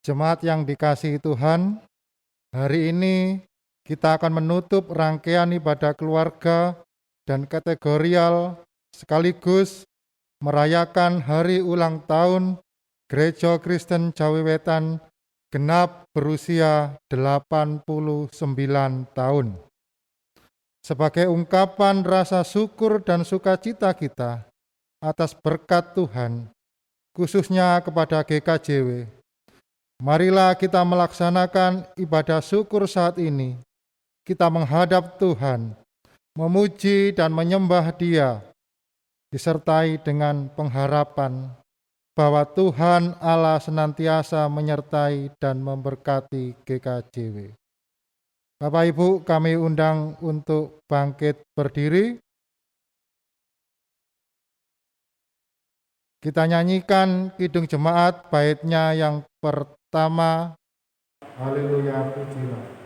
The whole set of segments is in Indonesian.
Jemaat yang dikasihi Tuhan, hari ini kita akan menutup rangkaian ibadah keluarga dan kategorial sekaligus merayakan hari ulang tahun Gereja Kristen Jawi Wetan genap berusia 89 tahun. Sebagai ungkapan rasa syukur dan sukacita kita atas berkat Tuhan, khususnya kepada GKJW, marilah kita melaksanakan ibadah syukur saat ini. Kita menghadap Tuhan, memuji dan menyembah Dia, disertai dengan pengharapan bahwa Tuhan Allah senantiasa menyertai dan memberkati GKJW. Bapak Ibu, kami undang untuk bangkit berdiri. Kita nyanyikan Kidung Jemaat baitnya yang pertama. Haleluya, pujilah.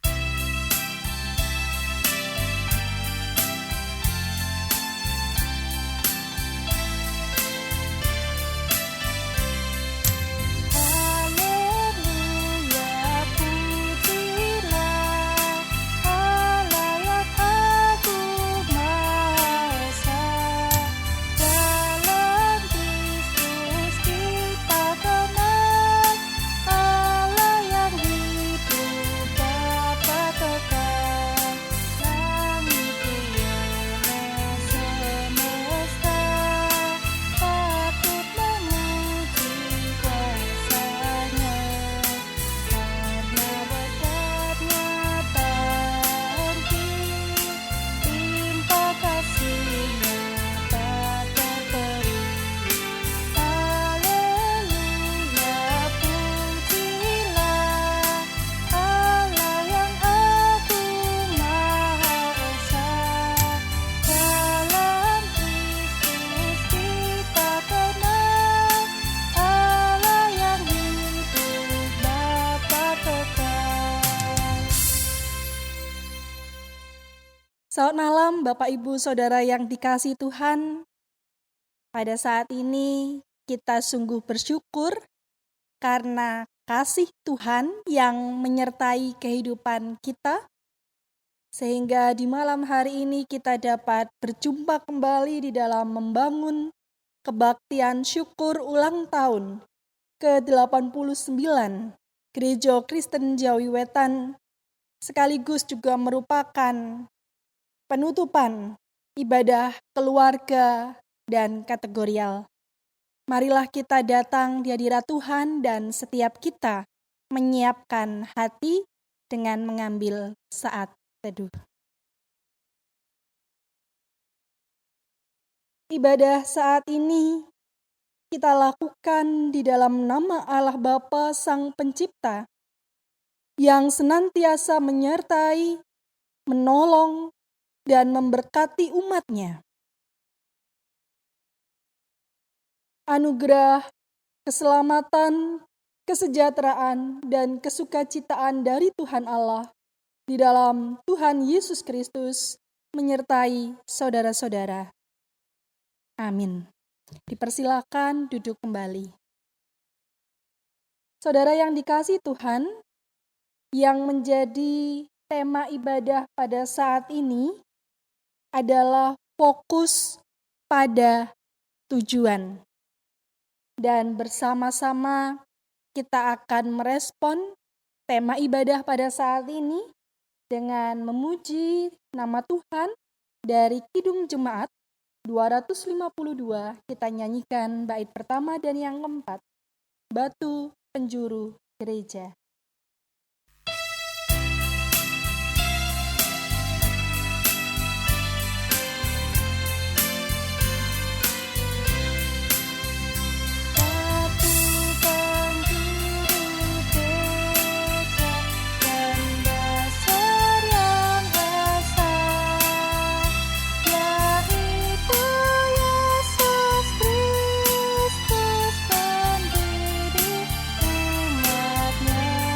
Selamat malam Bapak Ibu Saudara yang dikasihi Tuhan. Pada saat ini kita sungguh bersyukur karena kasih Tuhan yang menyertai kehidupan kita. Sehingga di malam hari ini kita dapat berjumpa kembali di dalam membangun kebaktian syukur ulang tahun ke-89 Gereja Kristen Jawi Wetan, sekaligus juga merupakan penutupan ibadah keluarga dan kategorial. Marilah kita datang di hadirat Tuhan dan setiap kita menyiapkan hati dengan mengambil saat teduh. Ibadah saat ini kita lakukan di dalam nama Allah Bapa Sang Pencipta yang senantiasa menyertai, menolong, dan memberkati umat-Nya. Anugerah, keselamatan, kesejahteraan, dan kesukacitaan dari Tuhan Allah di dalam Tuhan Yesus Kristus menyertai saudara-saudara. Amin. Dipersilakan duduk kembali. Saudara yang dikasihi Tuhan, yang menjadi tema ibadah pada saat ini adalah fokus pada tujuan. Dan bersama-sama kita akan merespon tema ibadah pada saat ini dengan memuji nama Tuhan dari Kidung Jemaat 252. Kita nyanyikan bait pertama dan yang keempat, Batu Penjuru Gereja. Yesus Kristus pendiri umat-Nya.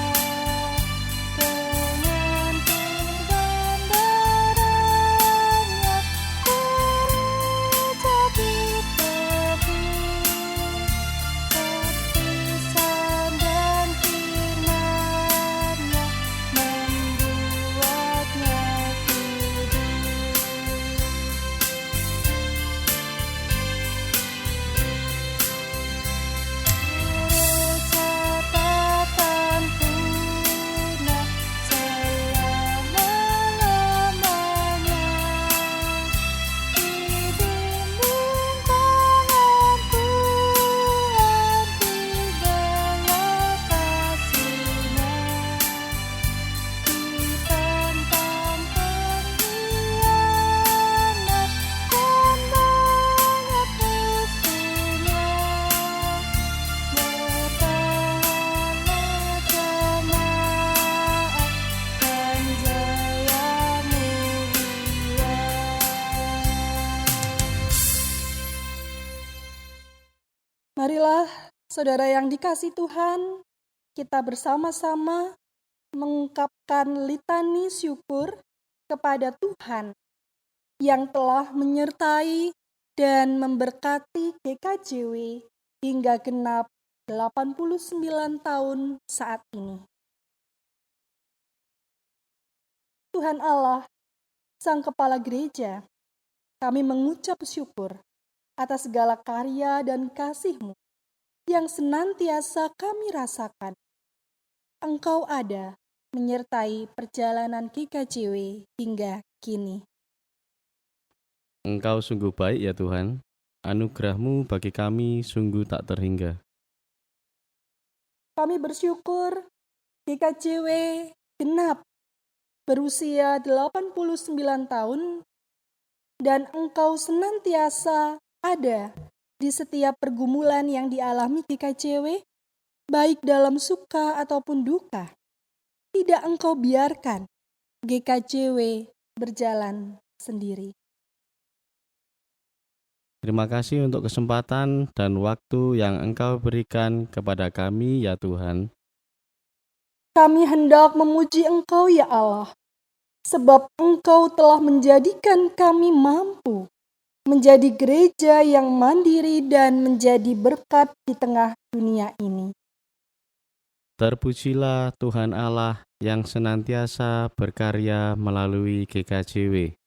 Marilah, saudara yang dikasihi Tuhan, kita bersama-sama mengungkapkan litani syukur kepada Tuhan yang telah menyertai dan memberkati GKJW hingga genap 89 tahun saat ini. Tuhan Allah, Sang Kepala Gereja, kami mengucap syukur atas segala karya dan kasih-Mu yang senantiasa kami rasakan. Engkau ada menyertai perjalanan GKJW hingga kini. Engkau sungguh baik ya Tuhan, anugerah-Mu bagi kami sungguh tak terhingga. Kami bersyukur GKJW genap berusia 89 tahun dan Engkau senantiasa ada di setiap pergumulan yang dialami GKJW, baik dalam suka ataupun duka. Tidak Engkau biarkan GKJW berjalan sendiri. Terima kasih untuk kesempatan dan waktu yang Engkau berikan kepada kami ya Tuhan. Kami hendak memuji Engkau ya Allah, sebab Engkau telah menjadikan kami mampu menjadi gereja yang mandiri dan menjadi berkat di tengah dunia ini. Terpujilah Tuhan Allah yang senantiasa berkarya melalui GKJW.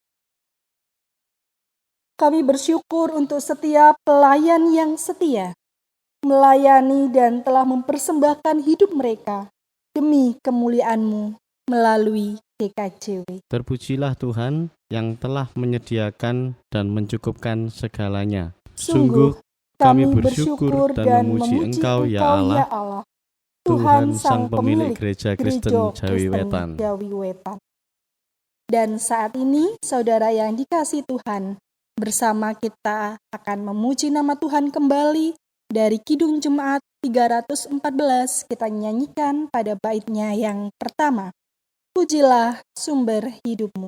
Kami bersyukur untuk setiap pelayan yang setia, melayani dan telah mempersembahkan hidup mereka demi kemuliaan-Mu melalui GKJW. Terpujilah Tuhan yang telah menyediakan dan mencukupkan segalanya. Sungguh, kami bersyukur dan memuji Engkau ya Allah, Tuhan Sang Pemilik Gereja Kristen Jawi Wetan. Dan saat ini, saudara yang dikasihi Tuhan, bersama kita akan memuji nama Tuhan kembali dari Kidung Jemaat 314. Kita nyanyikan pada baitnya yang pertama. Pujilah sumber hidupmu.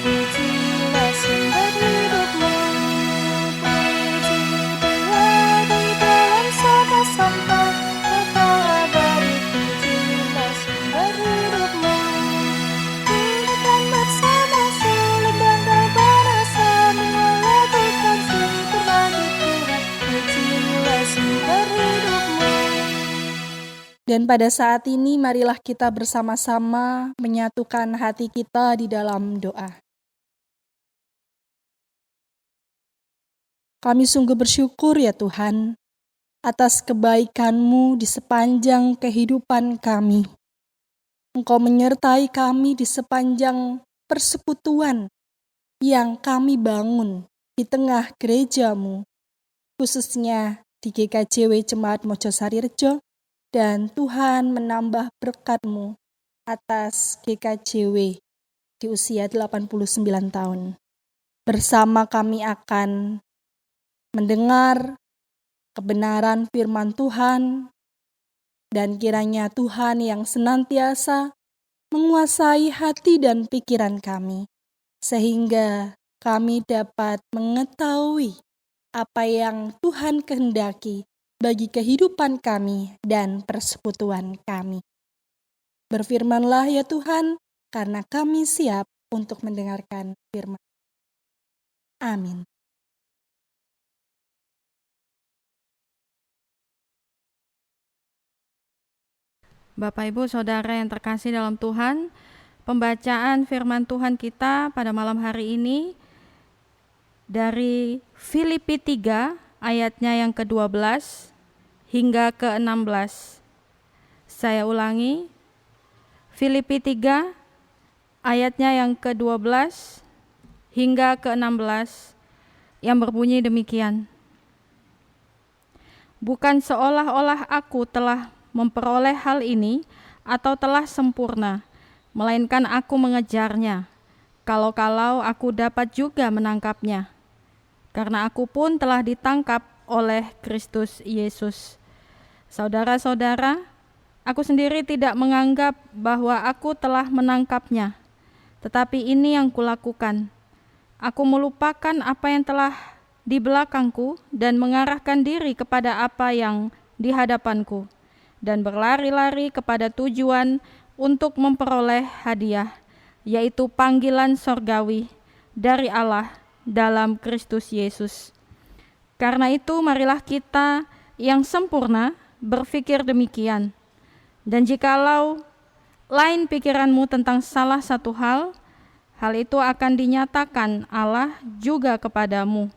Pujilah sumber hidupmu, pujilah di dalam segala sampai kekal abadi. Pujilah sumber hidupmu, pujikan bersama sulit dan terbanasa melakukan syukur bagi Tuhan. Pujilah sumber hidupmu. Dan pada saat ini marilah kita bersama-sama menyatukan hati kita di dalam doa. Kami sungguh bersyukur ya Tuhan atas kebaikan-Mu di sepanjang kehidupan kami. Engkau menyertai kami di sepanjang persekutuan yang kami bangun di tengah gereja-Mu, khususnya di GKJW Jemaat Mojosari Rejo. Dan Tuhan menambah berkat-Mu atas GKJW di usia 89 tahun. Bersama kami akan mendengar kebenaran firman Tuhan, dan kiranya Tuhan yang senantiasa menguasai hati dan pikiran kami, sehingga kami dapat mengetahui apa yang Tuhan kehendaki bagi kehidupan kami dan persekutuan kami. Berfirmanlah ya Tuhan, karena kami siap untuk mendengarkan firman. Amin. Bapak, Ibu, Saudara yang terkasih dalam Tuhan, pembacaan firman Tuhan kita pada malam hari ini dari Filipi 3 ayatnya yang ke-12 hingga ke-16. Saya ulangi, Filipi 3 ayatnya yang ke-12 hingga ke-16 yang berbunyi demikian. Bukan seolah-olah aku telah memperoleh hal ini atau telah sempurna, melainkan aku mengejarnya, kalau-kalau aku dapat juga menangkapnya. Karena aku pun telah ditangkap oleh Kristus Yesus. Saudara-saudara, aku sendiri tidak menganggap bahwa aku telah menangkapnya, tetapi ini yang kulakukan. Aku melupakan apa yang telah di belakangku dan mengarahkan diri kepada apa yang di hadapanku, dan berlari-lari kepada tujuan untuk memperoleh hadiah, yaitu panggilan sorgawi dari Allah dalam Kristus Yesus. Karena itu marilah kita yang sempurna berpikir demikian. Dan jikalau lain pikiranmu tentang salah satu hal itu akan dinyatakan Allah juga kepadamu.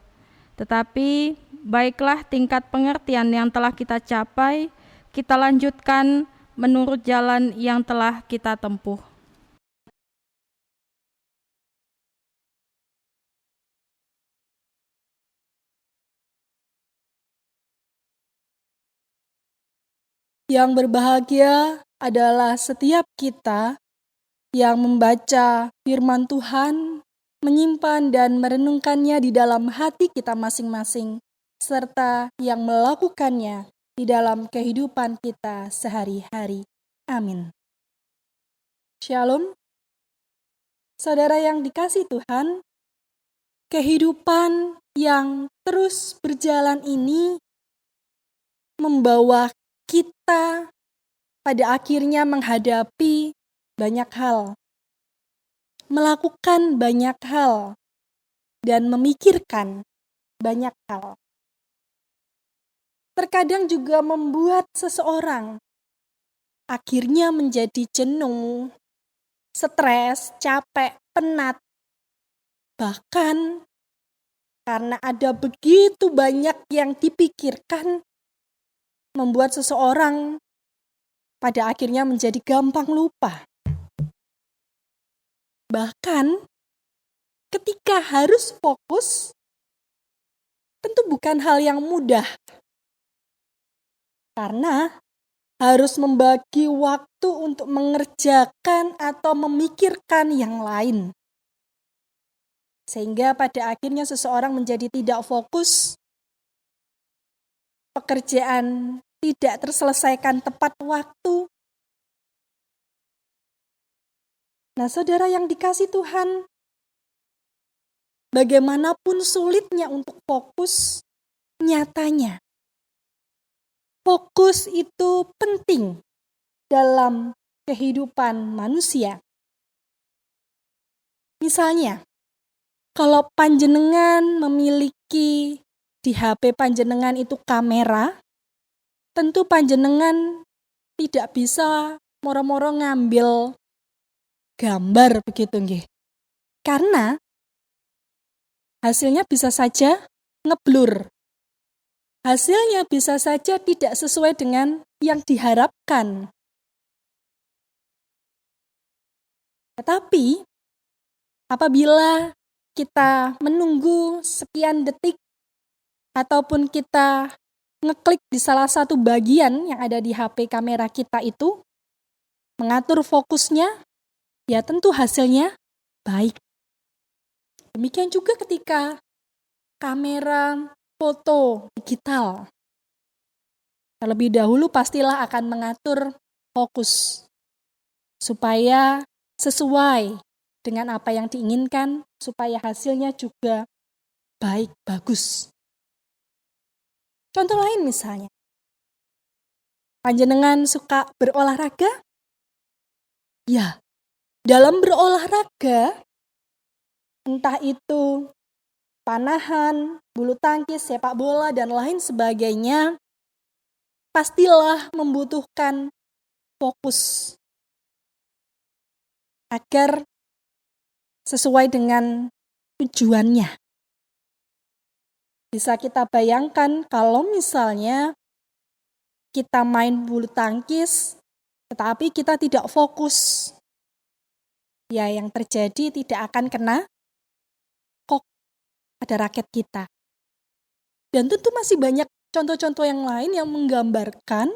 Tetapi baiklah tingkat pengertian yang telah kita capai, kita lanjutkan menurut jalan yang telah kita tempuh. Yang berbahagia adalah setiap kita yang membaca firman Tuhan, menyimpan dan merenungkannya di dalam hati kita masing-masing, serta yang melakukannya di dalam kehidupan kita sehari-hari. Amin. Shalom. Saudara yang dikasihi Tuhan, kehidupan yang terus berjalan ini membawa kita pada akhirnya menghadapi banyak hal, melakukan banyak hal, dan memikirkan banyak hal. Terkadang juga membuat seseorang akhirnya menjadi jenuh, stres, capek, penat. Bahkan karena ada begitu banyak yang dipikirkan, membuat seseorang pada akhirnya menjadi gampang lupa. Bahkan ketika harus fokus, tentu bukan hal yang mudah. Karena harus membagi waktu untuk mengerjakan atau memikirkan yang lain. Sehingga pada akhirnya seseorang menjadi tidak fokus, pekerjaan tidak terselesaikan tepat waktu. Nah, saudara yang dikasihi Tuhan, bagaimanapun sulitnya untuk fokus, nyatanya fokus itu penting dalam kehidupan manusia. Misalnya, kalau panjenengan memiliki di HP panjenengan itu kamera, tentu panjenengan tidak bisa moro-moro ngambil gambar begitu nggih. Karena hasilnya bisa saja ngeblur. Hasilnya bisa saja tidak sesuai dengan yang diharapkan. Tetapi apabila kita menunggu sekian detik ataupun kita ngeklik di salah satu bagian yang ada di HP kamera kita itu, mengatur fokusnya, ya tentu hasilnya baik. Demikian juga ketika kamera foto digital. Terlebih dahulu pastilah akan mengatur fokus supaya sesuai dengan apa yang diinginkan, supaya hasilnya juga baik, bagus. Contoh lain misalnya, panjenengan suka berolahraga? Ya, dalam berolahraga, entah itu panahan, bulu tangkis, sepak bola, dan lain sebagainya, pastilah membutuhkan fokus agar sesuai dengan tujuannya. Bisa kita bayangkan kalau misalnya kita main bulu tangkis, tetapi kita tidak fokus, ya yang terjadi tidak akan kena kok pada raket kita. Dan tentu masih banyak contoh-contoh yang lain yang menggambarkan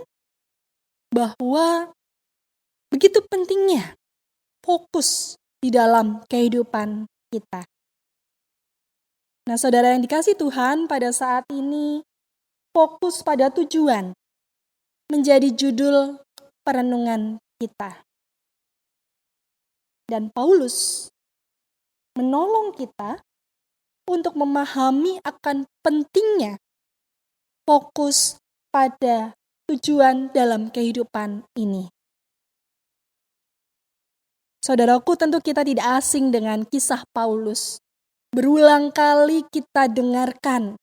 bahwa begitu pentingnya fokus di dalam kehidupan kita. Nah, saudara yang dikasihi Tuhan, pada saat ini fokus pada tujuan menjadi judul perenungan kita. Dan Paulus menolong kita untuk memahami akan pentingnya fokus pada tujuan dalam kehidupan ini. Saudaraku, tentu kita tidak asing dengan kisah Paulus. Berulang kali kita dengarkan,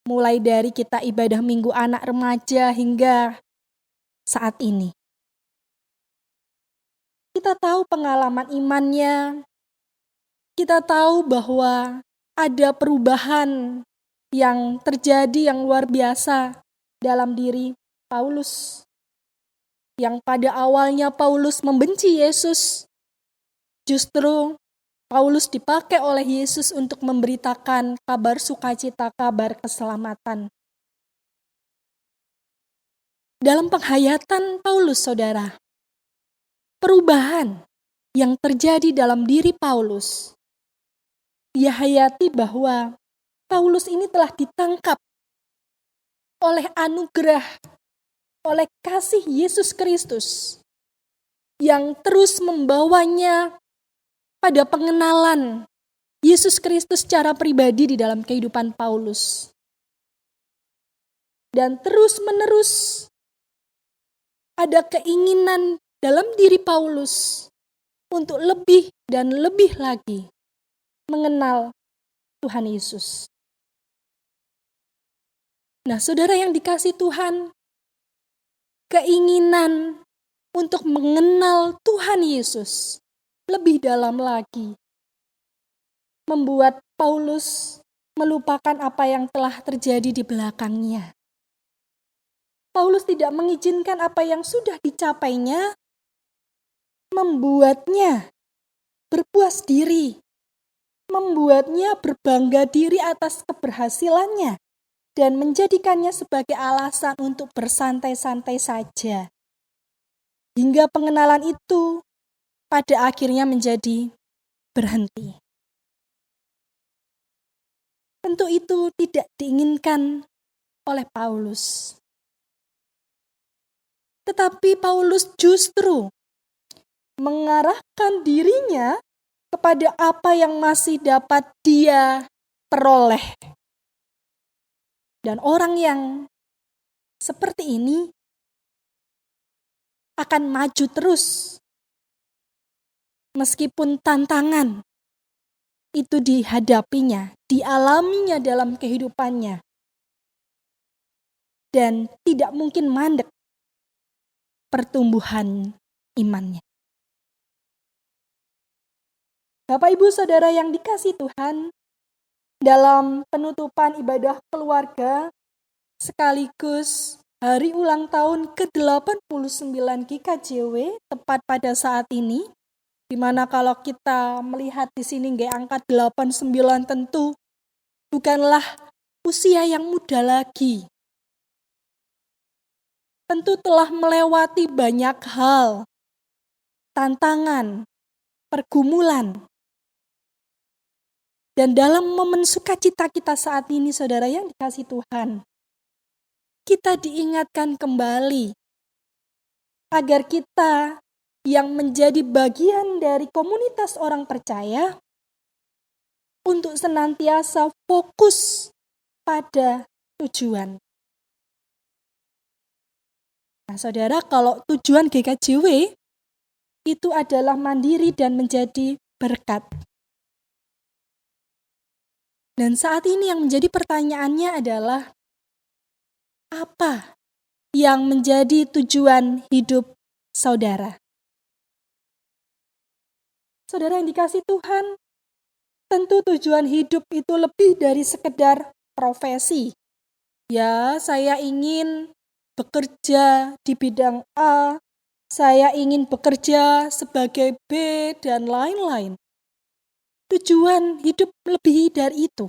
mulai dari kita ibadah minggu anak remaja hingga saat ini. Kita tahu pengalaman imannya, kita tahu bahwa ada perubahan yang terjadi yang luar biasa dalam diri Paulus. Yang pada awalnya Paulus membenci Yesus, justru Paulus dipakai oleh Yesus untuk memberitakan kabar sukacita, kabar keselamatan. Dalam penghayatan Paulus, saudara, perubahan yang terjadi dalam diri Paulus, dia hayati bahwa Paulus ini telah ditangkap oleh anugerah, oleh kasih Yesus Kristus yang terus membawanya pada pengenalan Yesus Kristus secara pribadi di dalam kehidupan Paulus. Dan terus-menerus ada keinginan dalam diri Paulus untuk lebih dan lebih lagi mengenal Tuhan Yesus. Nah, saudara yang dikasihi Tuhan, keinginan untuk mengenal Tuhan Yesus lebih dalam lagi membuat Paulus melupakan apa yang telah terjadi di belakangnya. Paulus tidak mengizinkan apa yang sudah dicapainya membuatnya berpuas diri, membuatnya berbangga diri atas keberhasilannya, dan menjadikannya sebagai alasan untuk bersantai-santai saja. Hingga pengenalan itu pada akhirnya menjadi berhenti. Tentu itu tidak diinginkan oleh Paulus. Tetapi Paulus justru mengarahkan dirinya kepada apa yang masih dapat dia peroleh. Dan orang yang seperti ini akan maju terus. Meskipun tantangan itu dihadapinya, dialaminya dalam kehidupannya. Dan tidak mungkin mandek pertumbuhan imannya. Bapak, Ibu, Saudara yang dikasihi Tuhan, dalam penutupan ibadah keluarga sekaligus hari ulang tahun ke-89 GKJW tepat pada saat ini, di mana kalau kita melihat di sini angka 89 tentu bukanlah usia yang muda lagi. Tentu telah melewati banyak hal, tantangan, pergumulan. Dan dalam momen sukacita kita saat ini, saudara yang dikasihi Tuhan, kita diingatkan kembali agar kita yang menjadi bagian dari komunitas orang percaya untuk senantiasa fokus pada tujuan. Nah, saudara, kalau tujuan GKJW itu adalah mandiri dan menjadi berkat. Dan saat ini yang menjadi pertanyaannya adalah, apa yang menjadi tujuan hidup saudara? Saudara yang dikasihi Tuhan, tentu tujuan hidup itu lebih dari sekedar profesi. Ya, saya ingin bekerja di bidang A, saya ingin bekerja sebagai B, dan lain-lain. Tujuan hidup lebih dari itu.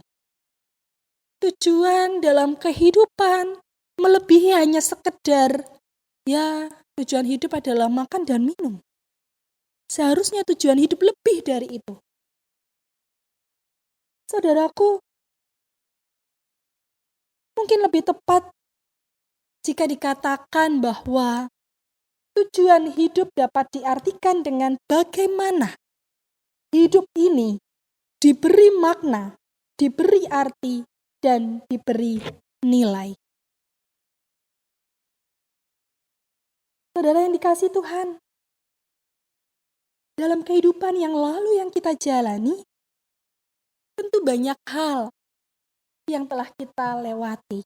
Tujuan dalam kehidupan melebihi hanya sekedar, ya, tujuan hidup adalah makan dan minum. Seharusnya tujuan hidup lebih dari itu. Saudaraku, mungkin lebih tepat jika dikatakan bahwa tujuan hidup dapat diartikan dengan bagaimana hidup ini diberi makna diberi arti, dan diberi nilai. Saudara yang dikasihi Tuhan, dalam kehidupan yang lalu yang kita jalani, tentu banyak hal yang telah kita lewati.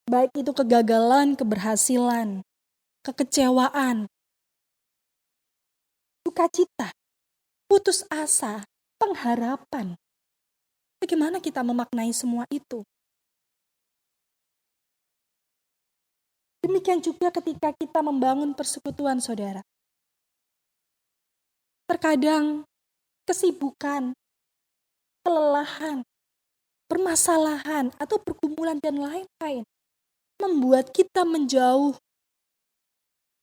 Baik itu kegagalan, keberhasilan, kekecewaan, sukacita, putus asa, pengharapan. Bagaimana kita memaknai semua itu? Demikian juga ketika kita membangun persekutuan, saudara. Terkadang kesibukan, kelelahan, permasalahan, atau pergumulan dan lain-lain membuat kita menjauh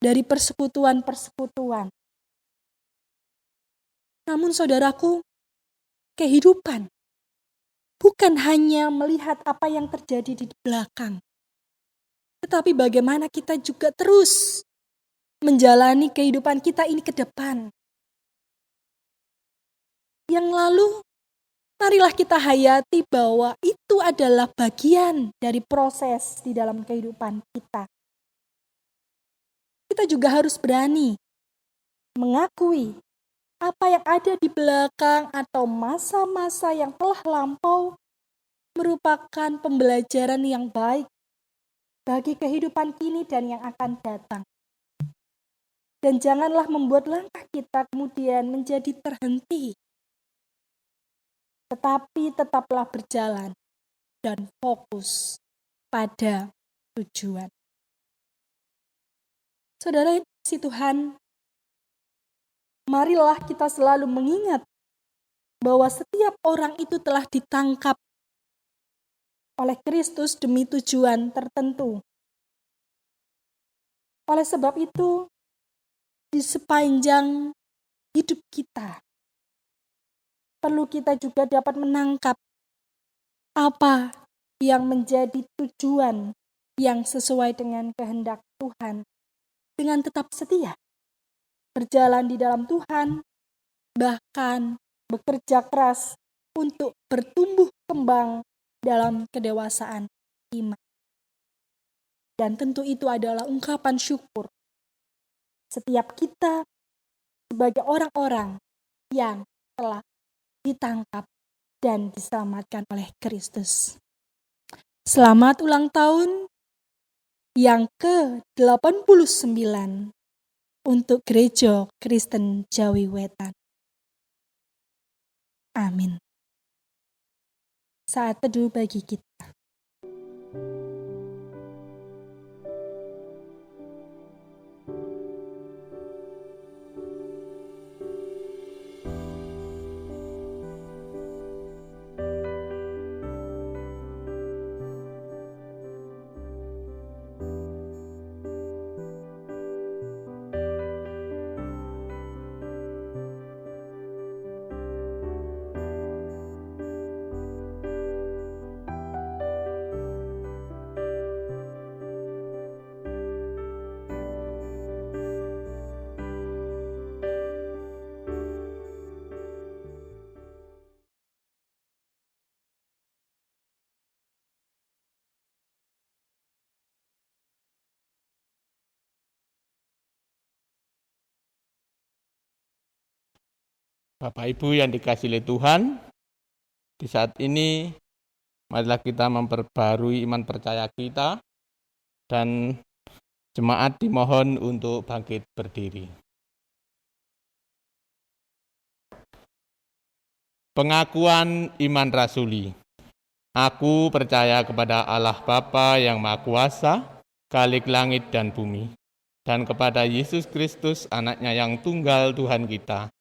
dari persekutuan-persekutuan. Namun saudaraku, kehidupan bukan hanya melihat apa yang terjadi di belakang, tetapi bagaimana kita juga terus menjalani kehidupan kita ini ke depan. Yang lalu, marilah kita hayati bahwa itu adalah bagian dari proses di dalam kehidupan kita. Kita juga harus berani mengakui apa yang ada di belakang atau masa-masa yang telah lampau merupakan pembelajaran yang baik bagi kehidupan kini dan yang akan datang. Dan janganlah membuat langkah kita kemudian menjadi terhenti, tetapi tetaplah berjalan dan fokus pada tujuan. Saudara yang dikasihi Tuhan, marilah kita selalu mengingat bahwa setiap orang itu telah ditangkap oleh Kristus demi tujuan tertentu. Oleh sebab itu, di sepanjang hidup kita, perlu kita juga dapat menangkap apa yang menjadi tujuan yang sesuai dengan kehendak Tuhan, dengan tetap setia, berjalan di dalam Tuhan, bahkan bekerja keras untuk bertumbuh kembang dalam kedewasaan iman. Dan tentu itu adalah ungkapan syukur setiap kita sebagai orang-orang yang telah ditangkap dan diselamatkan oleh Kristus. Selamat ulang tahun yang ke-89 untuk Gereja Kristen Jawi Wetan. Amin. Saat teduh bagi kita. Bapak Ibu yang dikasihi oleh Tuhan, di saat ini marilah kita memperbarui iman percaya kita dan jemaat dimohon untuk bangkit berdiri. Pengakuan iman rasuli. Aku percaya kepada Allah Bapa yang Maha Kuasa, Khalik langit dan bumi, dan kepada Yesus Kristus, Anaknya yang tunggal Tuhan kita,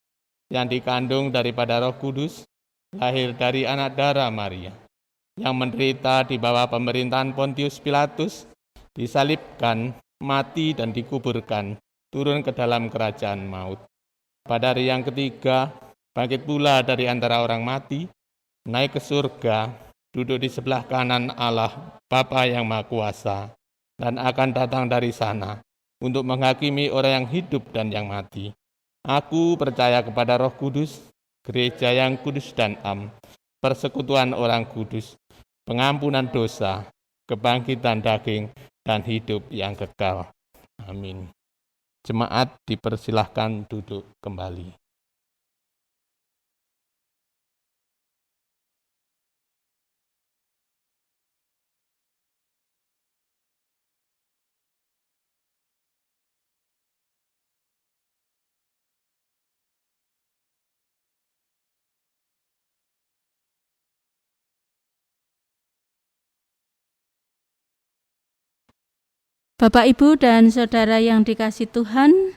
yang dikandung daripada Roh Kudus, lahir dari anak darah Maria, yang menderita di bawah pemerintahan Pontius Pilatus, disalibkan, mati dan dikuburkan, turun ke dalam kerajaan maut. Pada hari yang ketiga, bangkit pula dari antara orang mati, naik ke surga, duduk di sebelah kanan Allah Bapa yang Maha Kuasa, dan akan datang dari sana untuk menghakimi orang yang hidup dan yang mati. Aku percaya kepada Roh Kudus, gereja yang kudus dan am, persekutuan orang kudus, pengampunan dosa, kebangkitan daging, dan hidup yang kekal. Amin. Jemaat dipersilahkan duduk kembali. Bapak, Ibu, dan Saudara yang dikasihi Tuhan,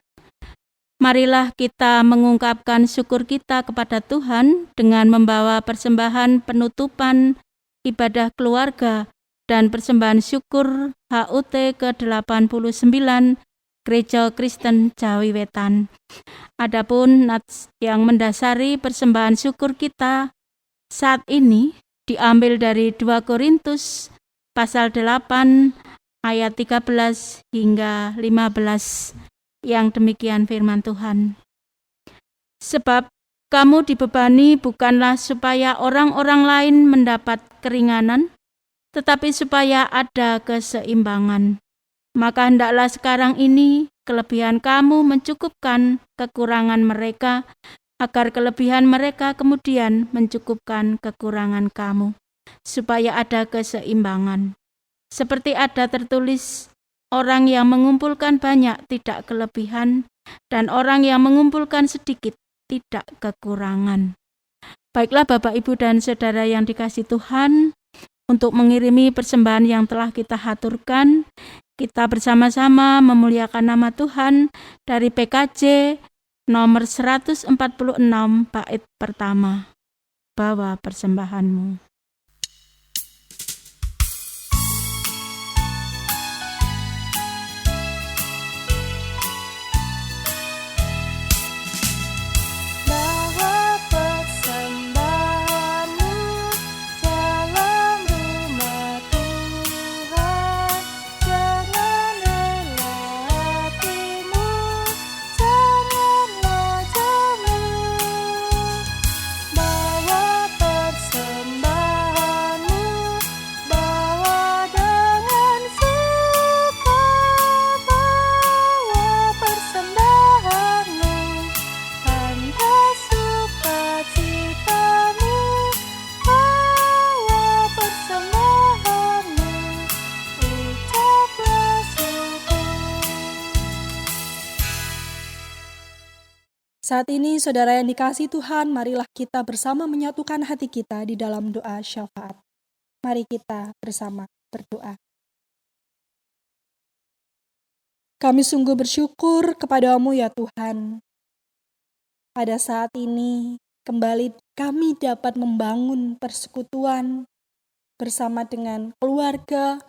marilah kita mengungkapkan syukur kita kepada Tuhan dengan membawa persembahan penutupan ibadah keluarga dan persembahan syukur HUT ke-89 Gereja Kristen Jawi Wetan. Adapun nats yang mendasari persembahan syukur kita saat ini diambil dari 2 Korintus pasal 8 ayat 13 hingga 15, yang demikian firman Tuhan. Sebab kamu dibebani bukanlah supaya orang-orang lain mendapat keringanan, tetapi supaya ada keseimbangan. Maka hendaklah sekarang ini kelebihan kamu mencukupkan kekurangan mereka, agar kelebihan mereka kemudian mencukupkan kekurangan kamu, supaya ada keseimbangan. Seperti ada tertulis, orang yang mengumpulkan banyak tidak kelebihan, dan orang yang mengumpulkan sedikit tidak kekurangan. Baiklah Bapak, Ibu, dan Saudara yang dikasihi Tuhan, untuk mengirimi persembahan yang telah kita haturkan, kita bersama-sama memuliakan nama Tuhan dari PKJ nomor 146 bait pertama. Bawa persembahanmu. Saat ini, saudara yang dikasihi Tuhan, marilah kita bersama menyatukan hati kita di dalam doa syafaat. Mari kita bersama berdoa. Kami sungguh bersyukur kepadamu ya Tuhan. Pada saat ini, kembali kami dapat membangun persekutuan bersama dengan keluarga,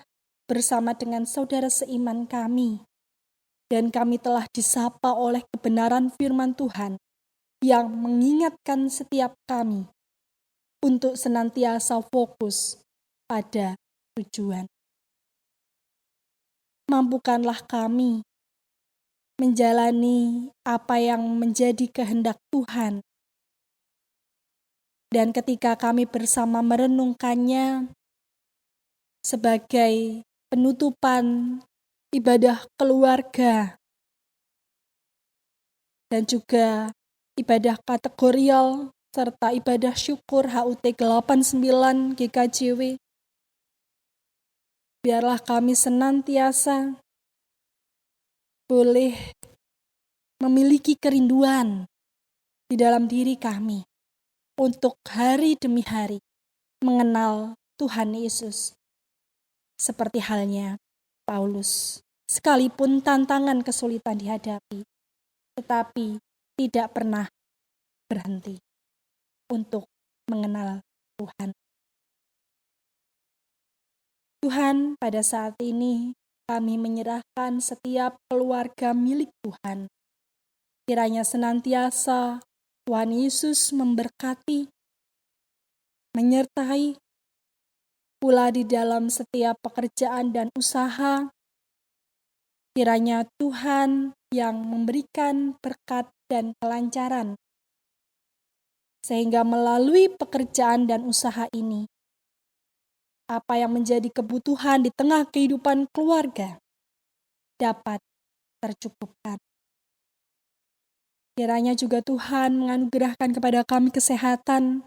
bersama dengan saudara seiman kami. Dan kami telah disapa oleh kebenaran firman Tuhan yang mengingatkan setiap kami untuk senantiasa fokus pada tujuan. Mampukanlah kami menjalani apa yang menjadi kehendak Tuhan. Dan ketika kami bersama merenungkannya sebagai penutupan ibadah keluarga dan juga ibadah kategorial serta ibadah syukur HUT 89 GKJW. Biarlah kami senantiasa boleh memiliki kerinduan di dalam diri kami untuk hari demi hari mengenal Tuhan Yesus. Seperti halnya Paulus, sekalipun tantangan kesulitan dihadapi, tetapi tidak pernah berhenti untuk mengenal Tuhan. Tuhan, pada saat ini kami menyerahkan setiap keluarga milik Tuhan. Kiranya senantiasa Tuhan Yesus memberkati, menyertai pula di dalam setiap pekerjaan dan usaha. Kiranya Tuhan yang memberikan berkat dan kelancaran sehingga melalui pekerjaan dan usaha ini, apa yang menjadi kebutuhan di tengah kehidupan keluarga dapat tercukupkan. Kiranya juga Tuhan menganugerahkan kepada kami kesehatan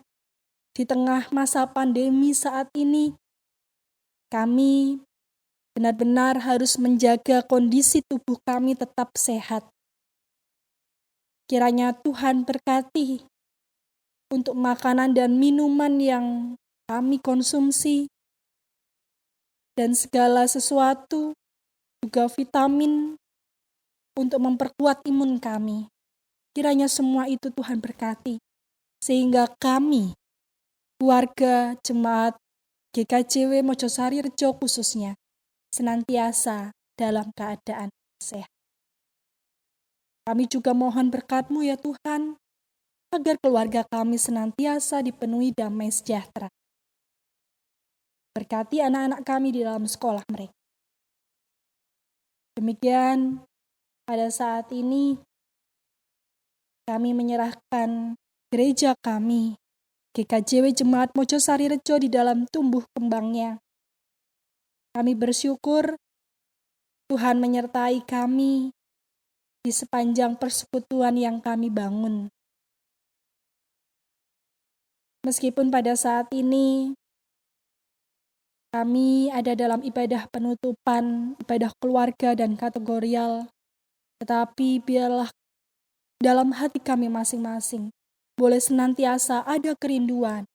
di tengah masa pandemi saat ini. Kami benar-benar harus menjaga kondisi tubuh kami tetap sehat. Kiranya Tuhan berkati untuk makanan dan minuman yang kami konsumsi, dan segala sesuatu, juga vitamin untuk memperkuat imun kami. Kiranya semua itu Tuhan berkati, sehingga kami, keluarga jemaat GKJW Mojosari Rejo khususnya, senantiasa dalam keadaan sehat. Kami juga mohon berkat-Mu ya Tuhan, agar keluarga kami senantiasa dipenuhi damai sejahtera. Berkati anak-anak kami di dalam sekolah mereka. Demikian, pada saat ini kami menyerahkan gereja kami, GKJW Jemaat Mojosari Rejo di dalam tumbuh kembangnya. Kami bersyukur Tuhan menyertai kami di sepanjang persekutuan yang kami bangun. Meskipun pada saat ini kami ada dalam ibadah penutupan, ibadah keluarga dan kategorial, tetapi biarlah dalam hati kami masing-masing boleh senantiasa ada kerinduan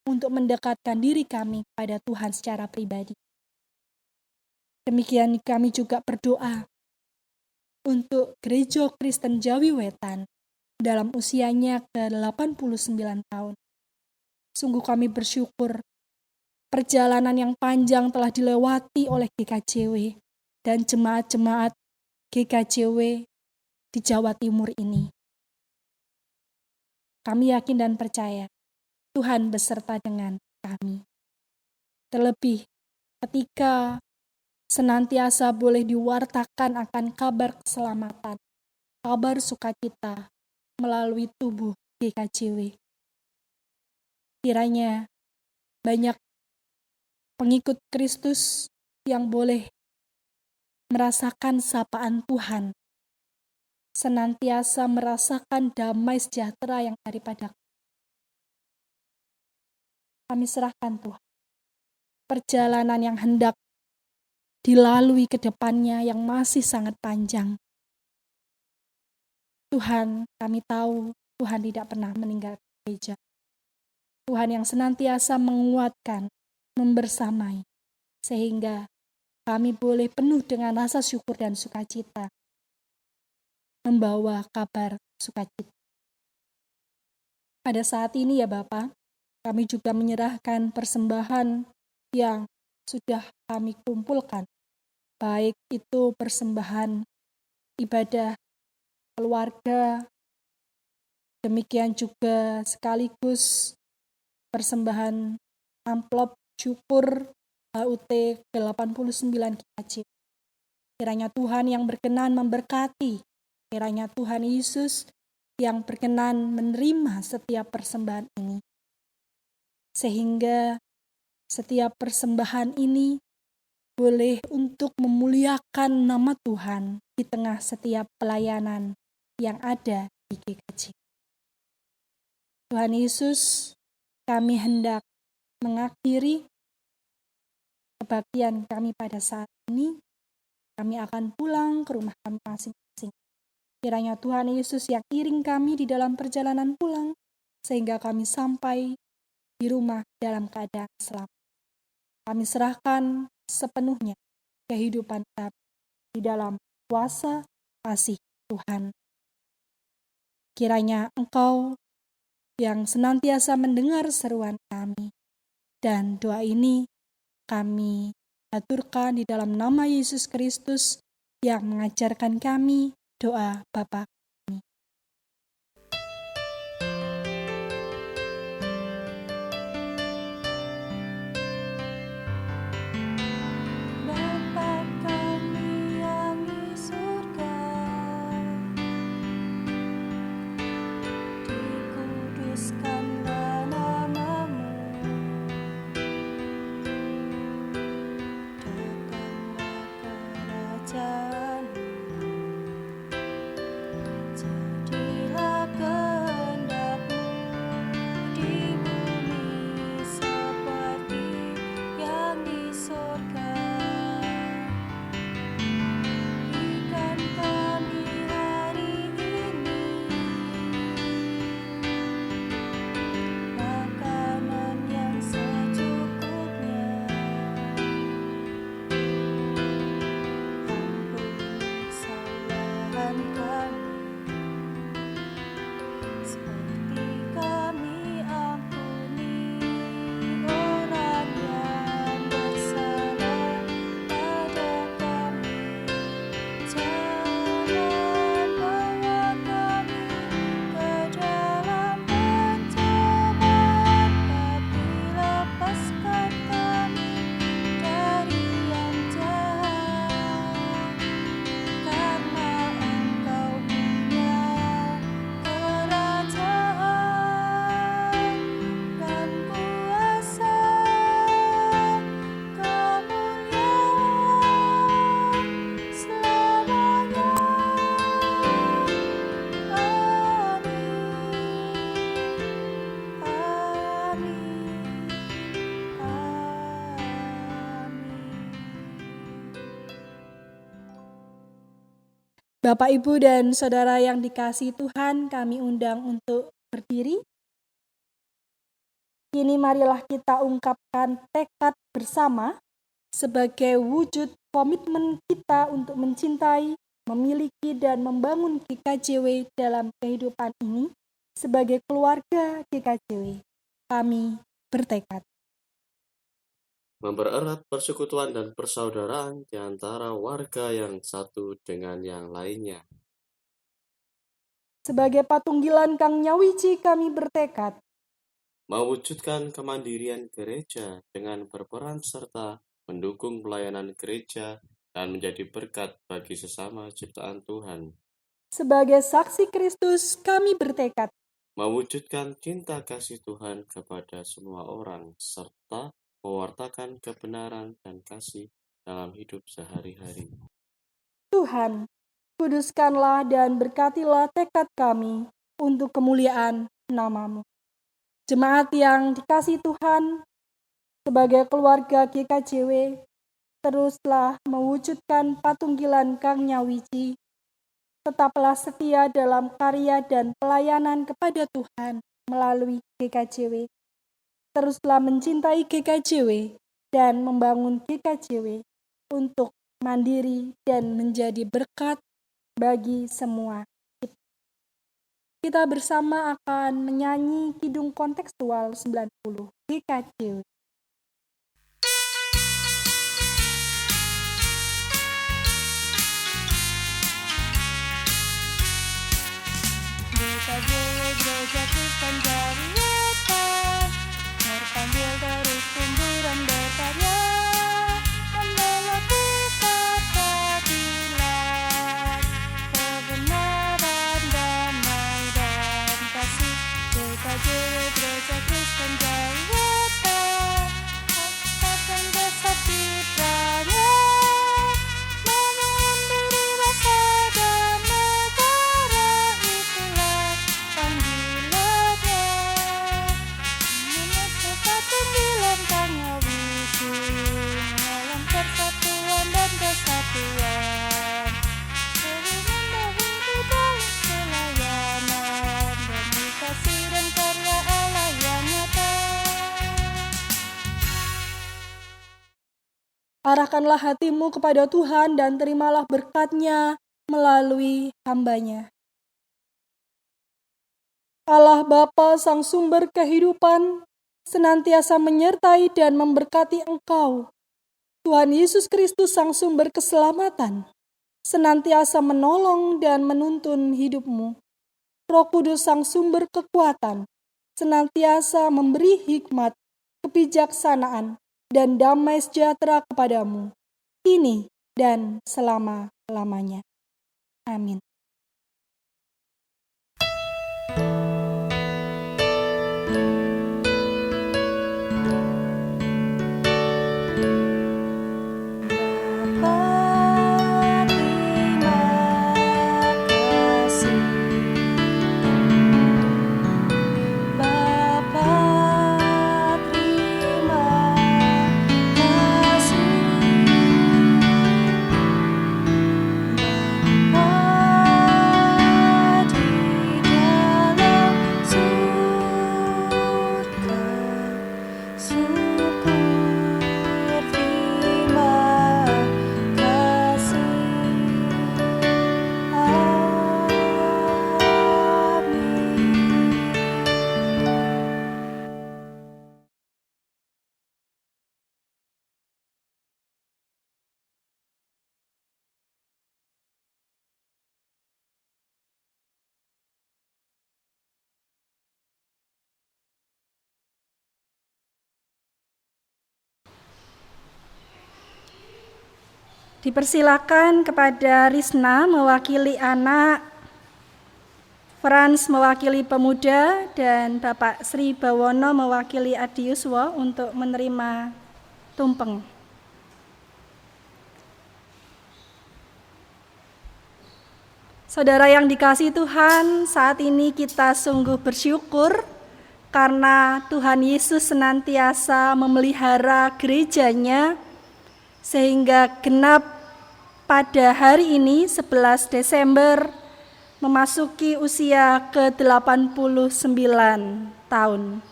untuk mendekatkan diri kami pada Tuhan secara pribadi. Demikian kami juga berdoa untuk Gereja Kristen Jawi Wetan dalam usianya ke-89 tahun. Sungguh kami bersyukur perjalanan yang panjang telah dilewati oleh GKJW dan jemaat-jemaat GKJW di Jawa Timur ini. Kami yakin dan percaya Tuhan beserta dengan kami. Terlebih ketika senantiasa boleh diwartakan akan kabar keselamatan, kabar sukacita melalui tubuh GKJW. Kiranya banyak pengikut Kristus yang boleh merasakan sapaan Tuhan, senantiasa merasakan damai sejahtera yang daripada kami serahkan Tuhan. Perjalanan yang hendak dilalui ke depannya yang masih sangat panjang. Tuhan, kami tahu Tuhan tidak pernah meninggalkan gereja. Tuhan yang senantiasa menguatkan, membersamai, sehingga kami boleh penuh dengan rasa syukur dan sukacita, membawa kabar sukacita. Pada saat ini ya Bapa, kami juga menyerahkan persembahan yang sudah kami kumpulkan, baik itu persembahan ibadah keluarga, demikian juga sekaligus persembahan amplop syukur HUT ke-89 GKJ. Kiranya Tuhan yang berkenan memberkati, kiranya Tuhan Yesus yang berkenan menerima setiap persembahan ini. Sehingga setiap persembahan ini boleh untuk memuliakan nama Tuhan di tengah setiap pelayanan yang ada di GKJ. Tuhan Yesus, kami hendak mengakhiri kebaktian kami pada saat ini. Kami akan pulang ke rumah kami masing-masing. Kiranya Tuhan Yesus yang iring kami di dalam perjalanan pulang, sehingga kami sampai di rumah dalam keadaan selamat. Kami serahkan sepenuhnya kehidupan kami di dalam kuasa kasih Tuhan. Kiranya Engkau yang senantiasa mendengar seruan kami, dan doa ini kami aturkan di dalam nama Yesus Kristus yang mengajarkan kami doa Bapa kami. Bapa kami yang di surga, dikuduskan Bapak, Ibu, dan Saudara yang dikasihi Tuhan, kami undang untuk berdiri. Kini marilah kita ungkapkan tekad bersama sebagai wujud komitmen kita untuk mencintai, memiliki, dan membangun GKJW dalam kehidupan ini sebagai keluarga GKJW. Kami bertekad mempererat persekutuan dan persaudaraan di antara warga yang satu dengan yang lainnya. Sebagai patunggilan Kang Nyawiji, kami bertekad mewujudkan kemandirian gereja dengan berperan serta mendukung pelayanan gereja dan menjadi berkat bagi sesama ciptaan Tuhan. Sebagai saksi Kristus, kami bertekad mewujudkan cinta kasih Tuhan kepada semua orang serta mewartakan kebenaran dan kasih dalam hidup sehari-hari. Tuhan, kuduskanlah dan berkatilah tekad kami untuk kemuliaan nama-Mu. Jemaat yang dikasihi Tuhan, sebagai keluarga GKJW, teruslah mewujudkan patunggilan Kang Nyawiji. Tetaplah setia dalam karya dan pelayanan kepada Tuhan melalui GKJW. Teruslah mencintai GKJW dan membangun GKJW untuk mandiri dan menjadi berkat bagi semua. Kita bersama akan menyanyi Kidung Kontekstual 90 GKJW. GKJW Gereja Kristen Jariatan, terpanggil terus tumbuh dan berkarya, membela kitab keadilan, kebenaran, damai dan kasih. GKJW Gereja Kristen Jariatan, akan besar citranya, mengambil rasa dan negara, itulah panggilannya. Menepuk panggilan Kang Nyawiji, dalam persatuan dan kesatuan, sering mendahului dalam pelayanan, demi kasih dan karya Allah yang nyata. Arahkanlah hatimu kepada Tuhan dan terimalah berkat-Nya melalui hamba-Nya. Allah Bapa, Sang Sumber kehidupan, senantiasa menyertai dan memberkati Engkau. Tuhan Yesus Kristus, Sang Sumber keselamatan, senantiasa menolong dan menuntun hidupmu. Roh Kudus, Sang Sumber kekuatan, senantiasa memberi hikmat, kebijaksanaan, dan damai sejahtera kepadamu, kini dan selama-lamanya. Amin. Dipersilakan kepada Risna mewakili anak, Frans mewakili pemuda, dan Bapak Sri Bawono mewakili Adi Yuswo untuk menerima tumpeng. Saudara yang dikasihi Tuhan, saat ini kita sungguh bersyukur karena Tuhan Yesus senantiasa memelihara gerejanya sehingga genap pada hari ini 11 Desember memasuki usia ke-89 tahun.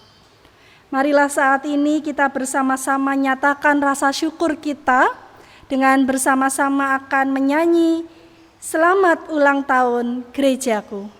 Marilah saat ini kita bersama-sama nyatakan rasa syukur kita dengan bersama-sama akan menyanyi Selamat Ulang Tahun Gerejaku.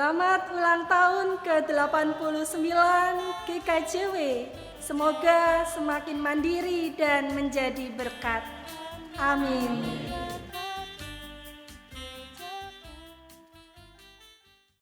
Selamat ulang tahun ke-89 GKJW. Semoga semakin mandiri dan menjadi berkat. Amin.